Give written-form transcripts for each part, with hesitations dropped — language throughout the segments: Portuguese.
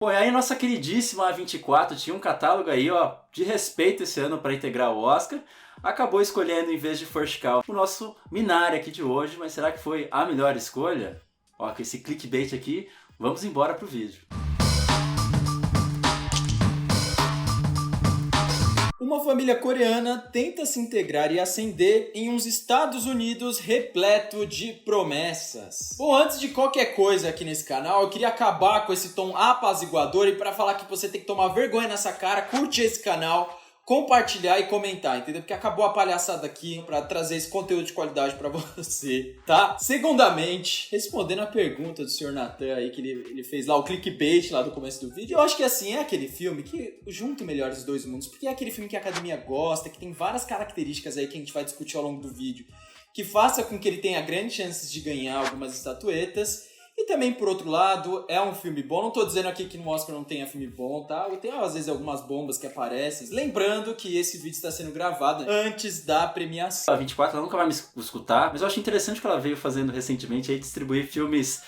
Bom, e aí nossa queridíssima A24 tinha um catálogo aí, ó, de respeito esse ano para integrar o Oscar. Acabou escolhendo, em vez de First Cow, o nosso Minari aqui de hoje, mas será que foi a melhor escolha? Ó, com esse clickbait aqui, vamos embora pro vídeo. Uma família coreana tenta se integrar e ascender em uns Estados Unidos repleto de promessas. Bom, antes de qualquer coisa aqui nesse canal, eu queria acabar com esse tom apaziguador e para falar que você tem que tomar vergonha nessa cara, curte esse canal, compartilhar e comentar, entendeu? Porque acabou a palhaçada aqui pra trazer esse conteúdo de qualidade pra você, tá? Segundamente, respondendo a pergunta do Sr. Natan aí, que ele fez lá o clickbait lá do começo do vídeo, eu acho que assim, é aquele filme que junta o melhor dos dois mundos, porque é aquele filme que a academia gosta, que tem várias características aí que a gente vai discutir ao longo do vídeo, que faça com que ele tenha grandes chances de ganhar algumas estatuetas. E também, por outro lado, é um filme bom. Não tô dizendo aqui que no Oscar não tenha filme bom, tá? Tem, às vezes, algumas bombas que aparecem. Lembrando que esse vídeo está sendo gravado antes da premiação. A 24 ela nunca vai me escutar, mas eu acho interessante que ela veio fazendo recentemente aí distribuir filmes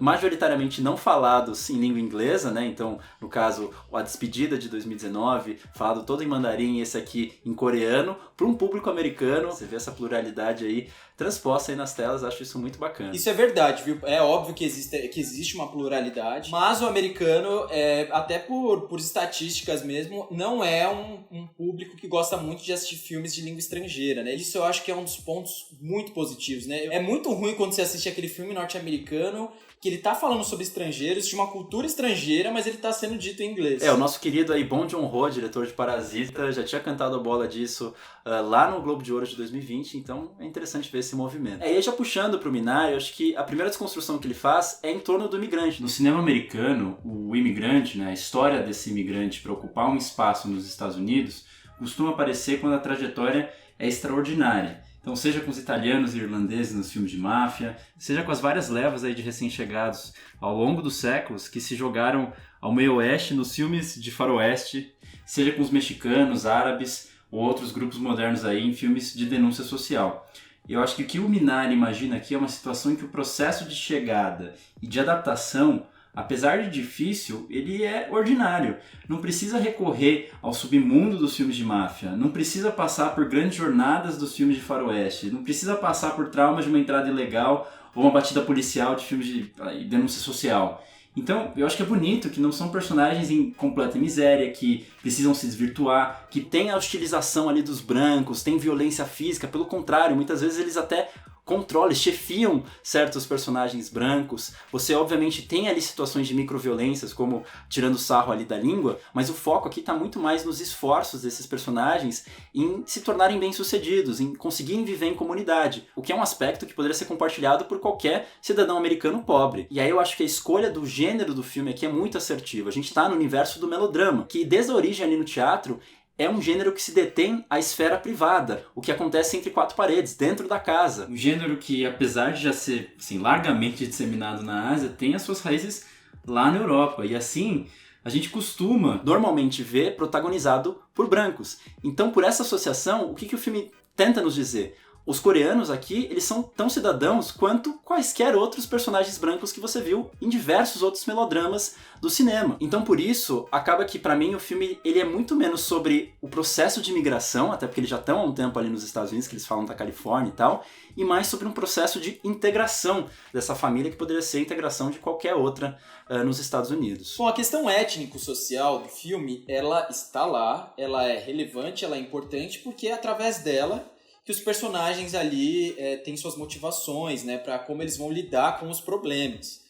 majoritariamente não falados em língua inglesa, né? Então, no caso, A Despedida de 2019, falado todo em mandarim, esse aqui em coreano, para um público americano. Você vê essa pluralidade aí transposta aí nas telas, acho isso muito bacana. Isso é verdade, viu? É óbvio que existe uma pluralidade, mas o americano, até por estatísticas mesmo, não é um público que gosta muito de assistir filmes de língua estrangeira, né? Isso eu acho que é um dos pontos muito positivos, né? É muito ruim quando você assiste aquele filme norte-americano que ele tá falando sobre estrangeiros, de uma cultura estrangeira, mas ele tá sendo dito em inglês. O nosso querido aí Bong Joon-ho, diretor de Parasita, já tinha cantado a bola disso lá no Globo de Ouro de 2020, então é interessante ver esse movimento. E aí já puxando pro Minari, eu acho que a primeira desconstrução que ele faz é em torno do imigrante. No cinema americano, o imigrante, né, a história desse imigrante para ocupar um espaço nos Estados Unidos, costuma aparecer quando a trajetória é extraordinária. Então, seja com os italianos e irlandeses nos filmes de máfia, seja com as várias levas aí de recém-chegados ao longo dos séculos que se jogaram ao meio oeste nos filmes de faroeste, seja com os mexicanos, árabes ou outros grupos modernos aí em filmes de denúncia social. Eu acho que o que o Minari imagina aqui é uma situação em que o processo de chegada e de adaptação, apesar de difícil, ele é ordinário. Não precisa recorrer ao submundo dos filmes de máfia, não precisa passar por grandes jornadas dos filmes de faroeste, não precisa passar por traumas de uma entrada ilegal ou uma batida policial de filmes de denúncia social. Então, eu acho que é bonito que não são personagens em completa miséria, que precisam se desvirtuar, que tem a hostilização ali dos brancos, tem violência física, pelo contrário, muitas vezes eles até controlam, chefiam certos personagens brancos. Você obviamente tem ali situações de microviolências, como tirando sarro ali da língua, mas o foco aqui está muito mais nos esforços desses personagens em se tornarem bem-sucedidos, em conseguirem viver em comunidade, o que é um aspecto que poderia ser compartilhado por qualquer cidadão americano pobre. E aí eu acho que a escolha do gênero do filme aqui é muito assertiva. A gente está no universo do melodrama, que desde a origem ali no teatro é um gênero que se detém à esfera privada, o que acontece entre quatro paredes, dentro da casa. Um gênero que, apesar de já ser assim, largamente disseminado na Ásia, tem as suas raízes lá na Europa. E assim, a gente costuma normalmente ver protagonizado por brancos. Então, por essa associação, o que o filme tenta nos dizer? Os coreanos aqui, eles são tão cidadãos quanto quaisquer outros personagens brancos que você viu em diversos outros melodramas do cinema. Então, por isso, acaba que, pra mim, o filme ele é muito menos sobre o processo de imigração, até porque eles já estão há um tempo ali nos Estados Unidos, que eles falam da Califórnia e tal, e mais sobre um processo de integração dessa família, que poderia ser a integração de qualquer outra nos Estados Unidos. Bom, a questão étnico-social do filme, ela está lá, ela é relevante, ela é importante, porque é através dela que os personagens ali têm suas motivações, né, para como eles vão lidar com os problemas.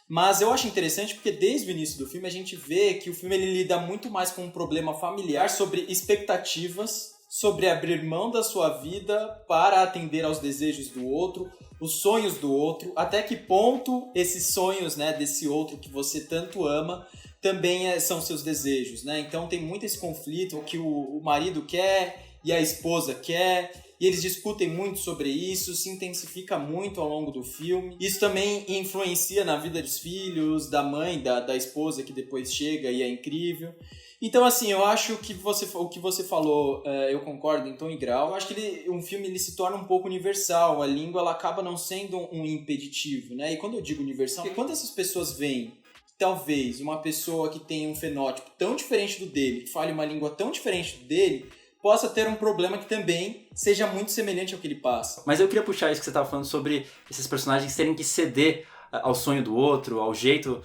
Mas eu acho interessante porque desde o início do filme a gente vê que o filme ele lida muito mais com um problema familiar, sobre expectativas, sobre abrir mão da sua vida para atender aos desejos do outro, os sonhos do outro, até que ponto esses sonhos, né, desse outro que você tanto ama também são seus desejos, né? Então tem muito esse conflito, o que o marido quer e a esposa quer. E eles discutem muito sobre isso, se intensifica muito ao longo do filme. Isso também influencia na vida dos filhos, da mãe, da esposa que depois chega e é incrível. Então, assim, eu acho que o que você falou, eu concordo em tom e grau. Eu acho que um filme ele se torna um pouco universal. A língua ela acaba não sendo um impeditivo, né? E quando eu digo universal, porque quando essas pessoas veem talvez uma pessoa que tem um fenótipo tão diferente do dele, que fale uma língua tão diferente do dele, possa ter um problema que também seja muito semelhante ao que ele passa. Mas eu queria puxar isso que você estava falando sobre esses personagens terem que ceder ao sonho do outro, ao jeito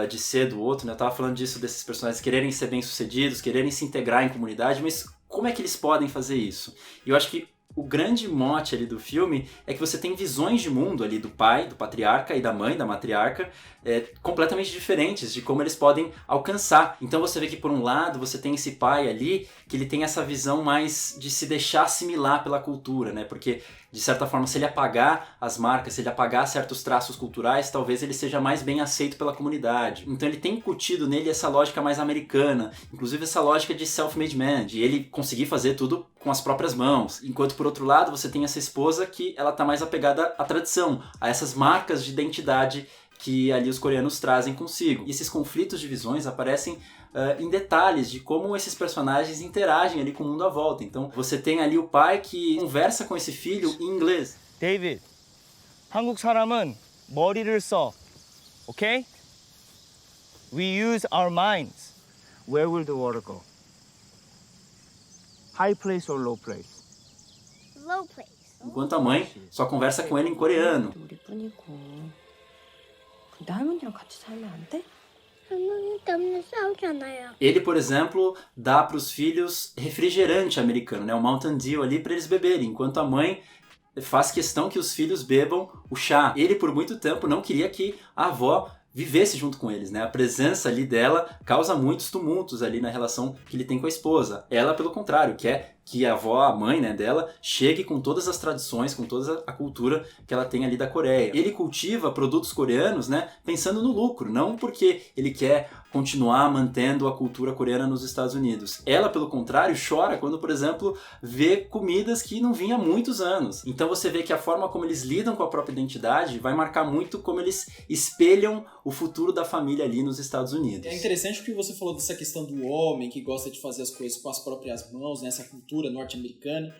de ser do outro, né? Eu tava falando disso, desses personagens quererem ser bem-sucedidos, quererem se integrar em comunidade, mas como é que eles podem fazer isso? E eu acho que o grande mote ali do filme é que você tem visões de mundo ali do pai, do patriarca e da mãe, da matriarca, completamente diferentes de como eles podem alcançar. Então você vê que por um lado você tem esse pai ali que ele tem essa visão mais de se deixar assimilar pela cultura, né? Porque de certa forma se ele apagar as marcas, se ele apagar certos traços culturais, talvez ele seja mais bem aceito pela comunidade. Então ele tem incutido nele essa lógica mais americana, inclusive essa lógica de self-made man, de ele conseguir fazer tudo com as próprias mãos. Enquanto por outro lado você tem essa esposa que ela tá mais apegada à tradição, a essas marcas de identidade que ali os coreanos trazem consigo. E esses conflitos de visões aparecem em detalhes de como esses personagens interagem ali com o mundo à volta. Então você tem ali o pai que conversa com esse filho em inglês. David, 한국 사람은 머리를 써, okay? We use our minds. Where will the water go? High place or low place? Low place. Enquanto a mãe só conversa com ele em coreano. 근데 할머니랑 같이 살면 안 돼? 할머니 때문에 싸우잖아요. Ele, por exemplo, dá para os filhos refrigerante americano, né? O Mountain Dew ali para eles beberem, enquanto a mãe faz questão que os filhos bebam o chá. Ele, por muito tempo, não queria que a avó vivesse junto com eles, né? A presença ali dela causa muitos tumultos ali na relação que ele tem com a esposa. Ela, pelo contrário, quer que a avó, a mãe, né, dela, chegue com todas as tradições, com toda a cultura que ela tem ali da Coreia. Ele cultiva produtos coreanos, né, pensando no lucro, não porque ele quer continuar mantendo a cultura coreana nos Estados Unidos. Ela, pelo contrário, chora quando, por exemplo, vê comidas que não vinha há muitos anos. Então você vê que a forma como eles lidam com a própria identidade vai marcar muito como eles espelham o futuro da família ali nos Estados Unidos. É interessante porque você falou dessa questão do homem que gosta de fazer as coisas com as próprias mãos, né, essa cultura norte-americana.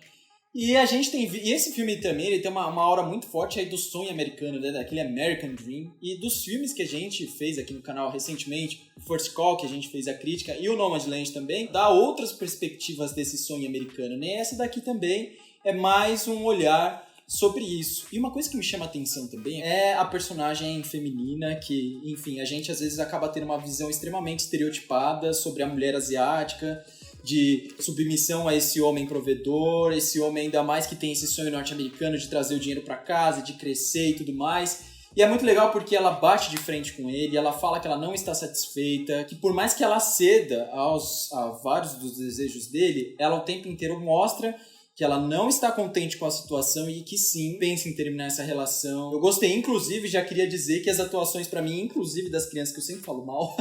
E a gente tem... E esse filme também, ele tem uma aura muito forte aí do sonho americano, né? Daquele American Dream. E dos filmes que a gente fez aqui no canal recentemente, o First Call, que a gente fez a crítica, e o Nomadland também, dá outras perspectivas desse sonho americano, né? Essa daqui também é mais um olhar sobre isso. E uma coisa que me chama a atenção também é a personagem feminina que, enfim, a gente às vezes acaba tendo uma visão extremamente estereotipada sobre a mulher asiática, de submissão a esse homem provedor, esse homem ainda mais que tem esse sonho norte-americano de trazer o dinheiro para casa, de crescer e tudo mais. E é muito legal porque ela bate de frente com ele, ela fala que ela não está satisfeita, que por mais que ela ceda a vários dos desejos dele, ela o tempo inteiro mostra que ela não está contente com a situação e que sim, pensa em terminar essa relação. Eu gostei, inclusive, já queria dizer que as atuações pra mim, inclusive das crianças, que eu sempre falo mal,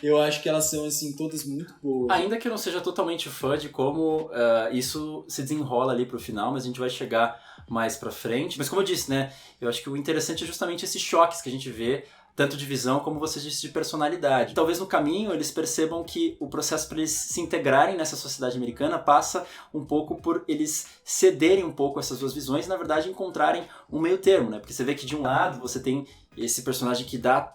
eu acho que elas são, assim, todas muito boas. Ainda que eu não seja totalmente fã de como isso se desenrola ali pro final, mas a gente vai chegar mais pra frente. Mas como eu disse, né, eu acho que o interessante é justamente esses choques que a gente vê, tanto de visão como você disse de personalidade. Talvez no caminho eles percebam que o processo para eles se integrarem nessa sociedade americana passa um pouco por eles cederem um pouco essas duas visões e na verdade encontrarem um meio termo, né? Porque você vê que de um lado você tem esse personagem que dá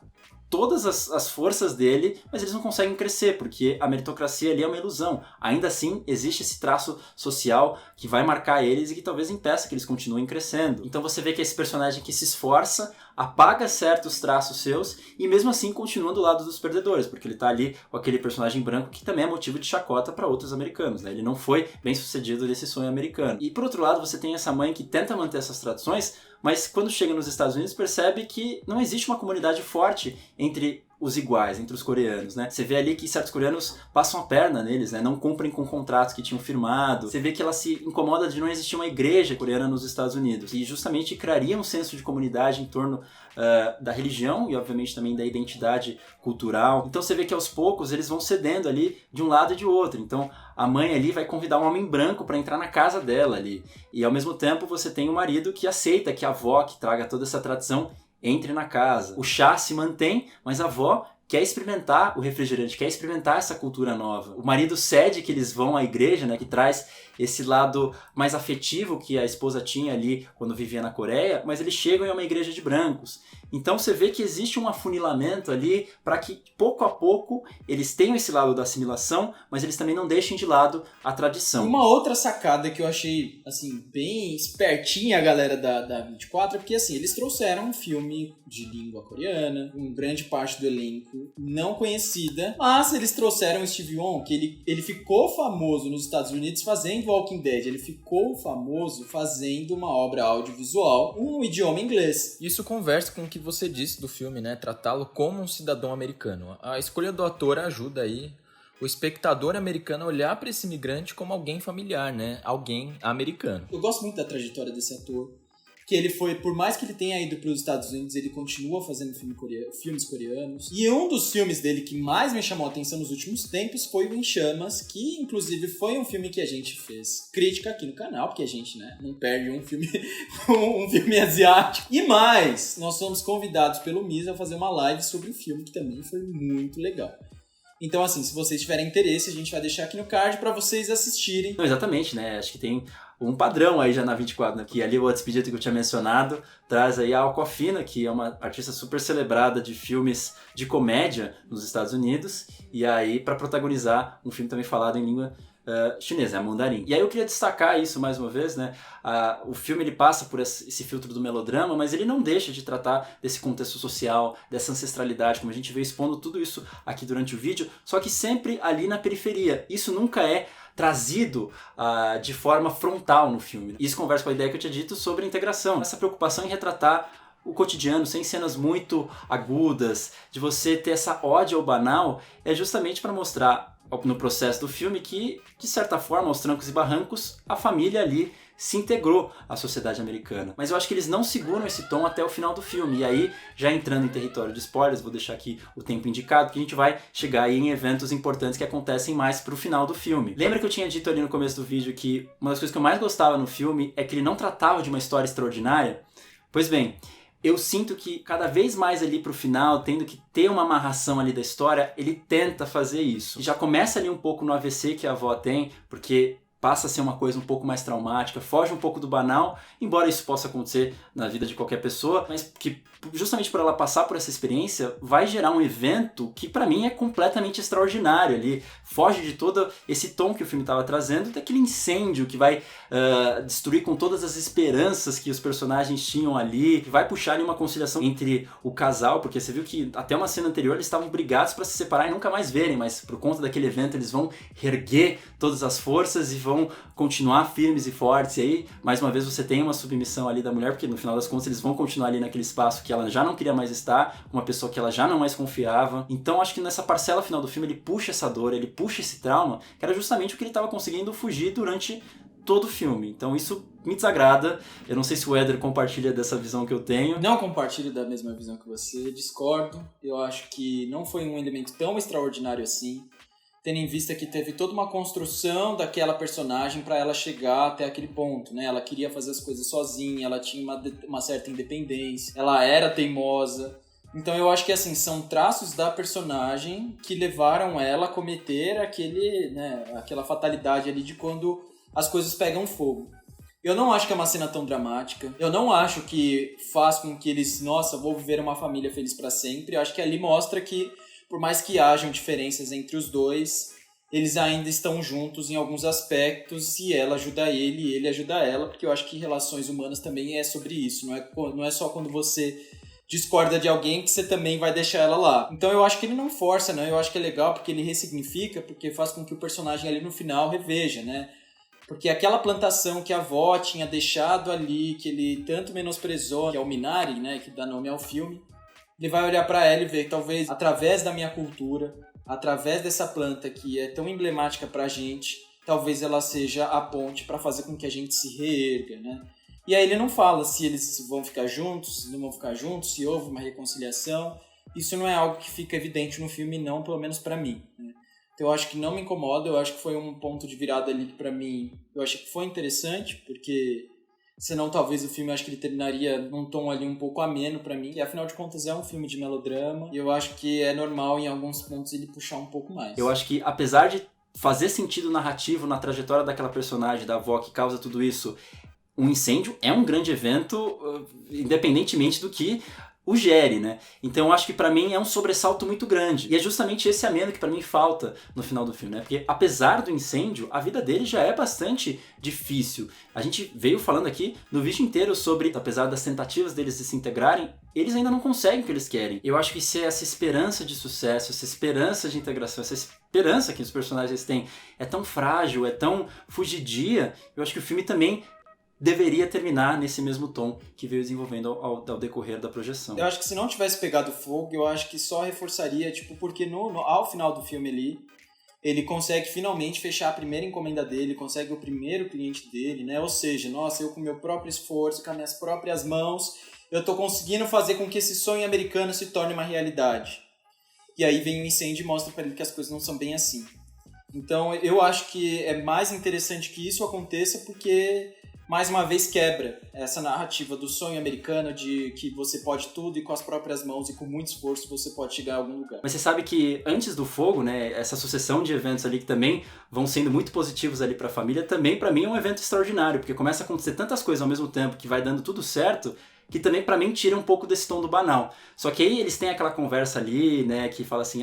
todas as forças dele, mas eles não conseguem crescer, porque a meritocracia ali é uma ilusão. Ainda assim, existe esse traço social que vai marcar eles e que talvez impeça que eles continuem crescendo. Então você vê que esse personagem que se esforça, apaga certos traços seus e mesmo assim continua do lado dos perdedores, porque ele tá ali com aquele personagem branco que também é motivo de chacota para outros americanos, né? Ele não foi bem sucedido nesse sonho americano. E por outro lado, você tem essa mãe que tenta manter essas tradições, mas quando chega nos Estados Unidos percebe que não existe uma comunidade forte entre os iguais, entre os coreanos, né? Você vê ali que certos coreanos passam a perna neles, né? Não cumprem com contratos que tinham firmado. Você vê que ela se incomoda de não existir uma igreja coreana nos Estados Unidos. E justamente criaria um senso de comunidade em torno da religião e obviamente também da identidade cultural. Então você vê que aos poucos eles vão cedendo ali de um lado e de outro. Então a mãe ali vai convidar um homem branco para entrar na casa dela ali. E ao mesmo tempo você tem o marido que aceita que a avó que traga toda essa tradição entre na casa. O chá se mantém, mas a avó quer experimentar o refrigerante, quer experimentar essa cultura nova. O marido cede que eles vão à igreja, né, que traz esse lado mais afetivo que a esposa tinha ali quando vivia na Coreia, mas eles chegam em uma igreja de brancos. Então você vê que existe um afunilamento ali para que pouco a pouco eles tenham esse lado da assimilação, mas eles também não deixem de lado a tradição. Uma outra sacada que eu achei, assim, bem espertinha a galera da 24 é porque, assim, eles trouxeram um filme de língua coreana, com grande parte do elenco não conhecida, mas eles trouxeram o Steve Yeun, que ele ficou famoso nos Estados Unidos fazendo Walking Dead, ele ficou famoso fazendo uma obra audiovisual, um idioma inglês. Isso conversa com o que você disse do filme, né? Tratá-lo como um cidadão americano. A escolha do ator ajuda aí o espectador americano a olhar para esse imigrante como alguém familiar, né? Alguém americano. Eu gosto muito da trajetória desse ator, que ele foi, por mais que ele tenha ido para os Estados Unidos, ele continua fazendo filmes coreanos. E um dos filmes dele que mais me chamou a atenção nos últimos tempos foi o Em Chamas, que inclusive foi um filme que a gente fez crítica aqui no canal, porque a gente, né, não perde um filme, um filme asiático. E mais, nós fomos convidados pelo Misa a fazer uma live sobre o filme, que também foi muito legal. Então, assim, se vocês tiverem interesse, a gente vai deixar aqui no card para vocês assistirem. Não, exatamente, né? Acho que tem um padrão aí já na 24, né? Que ali o Despedida que eu tinha mencionado traz aí a Awkwafina, que é uma artista super celebrada de filmes de comédia nos Estados Unidos, e aí para protagonizar um filme também falado em língua chinesa, é a mandarim. E aí eu queria destacar isso mais uma vez, né? O filme ele passa por esse filtro do melodrama, mas ele não deixa de tratar desse contexto social, dessa ancestralidade, como a gente vê expondo tudo isso aqui durante o vídeo, só que sempre ali na periferia. Isso nunca é trazido de forma frontal no filme. Isso conversa com a ideia que eu tinha dito sobre a integração, essa preocupação em retratar o cotidiano, sem cenas muito agudas, de você ter essa ode ao banal, é justamente para mostrar no processo do filme que, de certa forma, aos trancos e barrancos, a família ali se integrou à sociedade americana. Mas eu acho que eles não seguram esse tom até o final do filme. E aí, já entrando em território de spoilers, vou deixar aqui o tempo indicado, que a gente vai chegar aí em eventos importantes que acontecem mais pro final do filme. Lembra que eu tinha dito ali no começo do vídeo que uma das coisas que eu mais gostava no filme é que ele não tratava de uma história extraordinária? Pois bem, eu sinto que cada vez mais ali pro final, tendo que ter uma amarração ali da história, ele tenta fazer isso. Já começa ali um pouco no AVC que a avó tem, porque passa a ser uma coisa um pouco mais traumática, foge um pouco do banal, embora isso possa acontecer na vida de qualquer pessoa, mas que justamente por ela passar por essa experiência, vai gerar um evento que pra mim é completamente extraordinário ali, foge de todo esse tom que o filme estava trazendo, daquele incêndio que vai destruir com todas as esperanças que os personagens tinham ali, que vai puxar ali uma conciliação entre o casal, porque você viu que até uma cena anterior eles estavam brigados para se separar e nunca mais verem, mas por conta daquele evento eles vão reerguer todas as forças e vão continuar firmes e fortes, e aí mais uma vez você tem uma submissão ali da mulher, porque no final das contas eles vão continuar ali naquele espaço que ela já não queria mais estar, uma pessoa que ela já não mais confiava. Então acho que nessa parcela final do filme ele puxa essa dor, ele puxa esse trauma, que era justamente o que ele estava conseguindo fugir durante todo o filme. Então isso me desagrada. Eu não sei se o Éder compartilha dessa visão que eu tenho. Não compartilho da mesma visão que você, discordo. Eu acho que não foi um elemento tão extraordinário assim, tendo em vista que teve toda uma construção daquela personagem para ela chegar até aquele ponto, né? Ela queria fazer as coisas sozinha, ela tinha uma certa independência, ela era teimosa. Então eu acho que assim, são traços da personagem que levaram ela a cometer aquela fatalidade ali de quando as coisas pegam fogo. Eu não acho que é uma cena tão dramática. Eu não acho que faz com que eles, nossa, vou viver uma família feliz para sempre. Eu acho que ali mostra que, por mais que hajam diferenças entre os dois, eles ainda estão juntos em alguns aspectos e ela ajuda ele e ele ajuda ela, porque eu acho que relações humanas também é sobre isso. Não é só quando você discorda de alguém que você também vai deixar ela lá. Então eu acho que ele não força, né? Eu acho que é legal porque ele ressignifica, porque faz com que o personagem ali no final reveja, né? Porque aquela plantação que a avó tinha deixado ali, que ele tanto menosprezou, que é o Minari, né? Que dá nome ao filme, ele vai olhar para ela e ver, talvez através da minha cultura, através dessa planta que é tão emblemática pra gente, talvez ela seja a ponte para fazer com que a gente se reerga, né? E aí ele não fala se eles vão ficar juntos, se não vão ficar juntos, se houve uma reconciliação. Isso não é algo que fica evidente no filme, não, pelo menos para mim, né? Então eu acho que não me incomoda, eu acho que foi um ponto de virada ali que pra mim, eu achei que foi interessante, porque Senão, talvez o filme, eu acho que ele terminaria num tom ali um pouco ameno pra mim. E, afinal de contas, é um filme de melodrama. E eu acho que é normal, em alguns pontos, ele puxar um pouco mais. Eu acho que, apesar de fazer sentido narrativo na trajetória daquela personagem, da avó que causa tudo isso, um incêndio é um grande evento, independentemente do que o gere, né? Então eu acho que pra mim é um sobressalto muito grande. E é justamente esse ameno que pra mim falta no final do filme, né? Porque apesar do incêndio, a vida dele já é bastante difícil. A gente veio falando aqui no vídeo inteiro sobre, apesar das tentativas deles de se integrarem, eles ainda não conseguem o que eles querem. Eu acho que se essa esperança de sucesso, essa esperança de integração, essa esperança que os personagens têm é tão frágil, é tão fugidia, eu acho que o filme também deveria terminar nesse mesmo tom que veio desenvolvendo ao decorrer da projeção. Eu acho que se não tivesse pegado fogo, eu acho que só reforçaria, porque ao final do filme ali, ele consegue finalmente fechar a primeira encomenda dele, consegue o primeiro cliente dele, né? Ou seja, nossa, eu com meu próprio esforço, com as minhas próprias mãos, eu tô conseguindo fazer com que esse sonho americano se torne uma realidade. E aí vem o incêndio e mostra para ele que as coisas não são bem assim. Então, eu acho que é mais interessante que isso aconteça porque, mais uma vez, quebra essa narrativa do sonho americano de que você pode tudo e com as próprias mãos e com muito esforço você pode chegar a algum lugar. Mas você sabe que antes do fogo, né, essa sucessão de eventos ali que também vão sendo muito positivos ali pra família, também pra mim é um evento extraordinário, porque começa a acontecer tantas coisas ao mesmo tempo que vai dando tudo certo, que também pra mim tira um pouco desse tom do banal. Só que aí eles têm aquela conversa ali, né, que fala assim,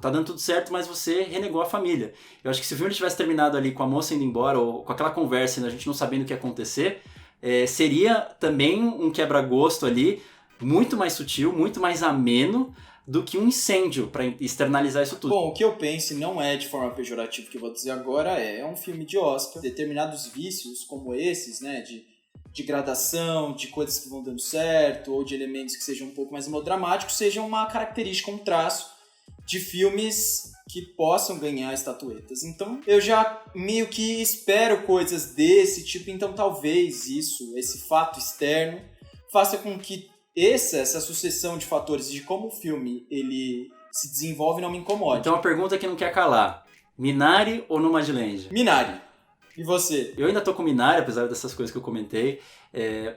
tá dando tudo certo, mas você renegou a família. Eu acho que se o filme tivesse terminado ali com a moça indo embora, ou com aquela conversa, a gente não sabendo o que ia acontecer, seria também um quebra-gosto ali, muito mais sutil, muito mais ameno, do que um incêndio para externalizar isso tudo. Bom, o que eu penso, não é de forma pejorativa, o que eu vou dizer agora é um filme de Oscar. Determinados vícios como esses, né, de gradação, de coisas que vão dando certo, ou de elementos que sejam um pouco mais melodramáticos, sejam uma característica, um traço de filmes que possam ganhar estatuetas. Então, eu já meio que espero coisas desse tipo, então talvez esse fato externo, faça com que essa sucessão de fatores de como o filme ele se desenvolve não me incomode. Então, a pergunta que não quer calar, Minari ou Nomadland? Minari. E você? Eu ainda tô com Minari, apesar dessas coisas que eu comentei,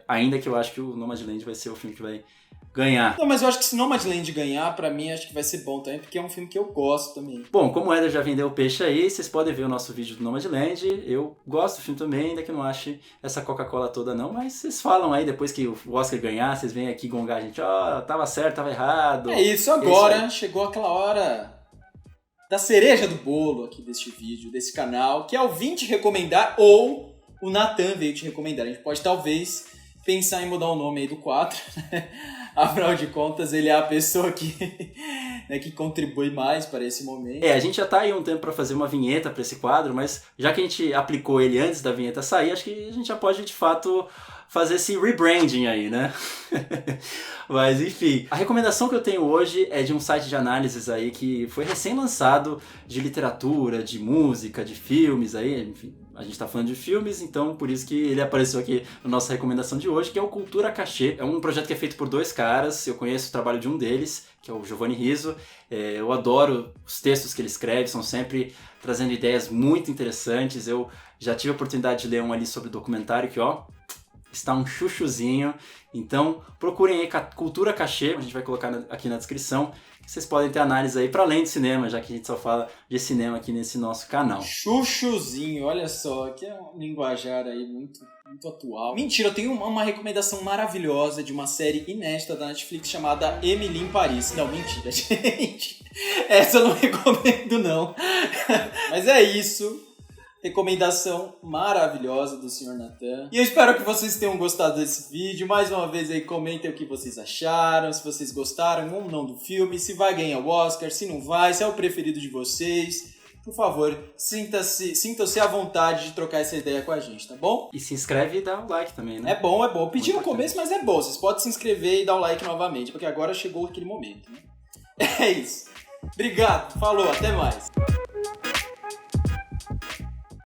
ainda que eu acho que o Nomadland vai ser o filme que vai ganhar. Não, mas eu acho que se Nomadland ganhar, pra mim, acho que vai ser bom também, porque é um filme que eu gosto também. Bom, como o Éder já vendeu o peixe aí, vocês podem ver o nosso vídeo do Nomadland. Eu gosto do filme também, ainda que eu não ache essa Coca-Cola toda não, mas vocês falam aí, depois que o Oscar ganhar, vocês vêm aqui gongar a gente, tava certo, tava errado. É isso agora, chegou aquela hora da cereja do bolo aqui deste vídeo, desse canal, que é o Vim te recomendar, ou o Natan veio te recomendar. A gente pode talvez pensar em mudar o nome aí do quadro, né? Afinal de contas, ele é a pessoa que, né, que contribui mais para esse momento. A gente já tá aí um tempo para fazer uma vinheta para esse quadro, mas já que a gente aplicou ele antes da vinheta sair, acho que a gente já pode, de fato, fazer esse rebranding aí, né? Mas, enfim, a recomendação que eu tenho hoje é de um site de análises aí que foi recém-lançado de literatura, de música, de filmes aí, enfim. A gente tá falando de filmes, então por isso que ele apareceu aqui na nossa recomendação de hoje, que é o Cultura Cachê. É um projeto que é feito por dois caras, eu conheço o trabalho de um deles, que é o Giovanni Rizzo. Eu adoro os textos que ele escreve, são sempre trazendo ideias muito interessantes. Eu já tive a oportunidade de ler um ali sobre documentário que, está um chuchuzinho. Então procurem aí Cultura Cachê, a gente vai colocar aqui na descrição. Vocês podem ter análise aí para além do cinema, já que a gente só fala de cinema aqui nesse nosso canal. Chuchuzinho, olha só, que é um linguajar aí muito atual. Mentira, eu tenho uma recomendação maravilhosa de uma série inédita da Netflix chamada Emily em Paris. Não, mentira, gente. Essa eu não recomendo, não. Mas é isso. Recomendação maravilhosa do Sr. Natan. E eu espero que vocês tenham gostado desse vídeo. Mais uma vez aí, comentem o que vocês acharam, se vocês gostaram ou não do filme, se vai ganhar o Oscar, se não vai, se é o preferido de vocês. Por favor, sintam-se à vontade de trocar essa ideia com a gente, tá bom? E se inscreve e dá um like também, né? É bom. Eu pedi no começo, mas é bom. Vocês podem se inscrever e dar o like novamente, porque agora chegou aquele momento, né? É isso. Obrigado, falou, até mais.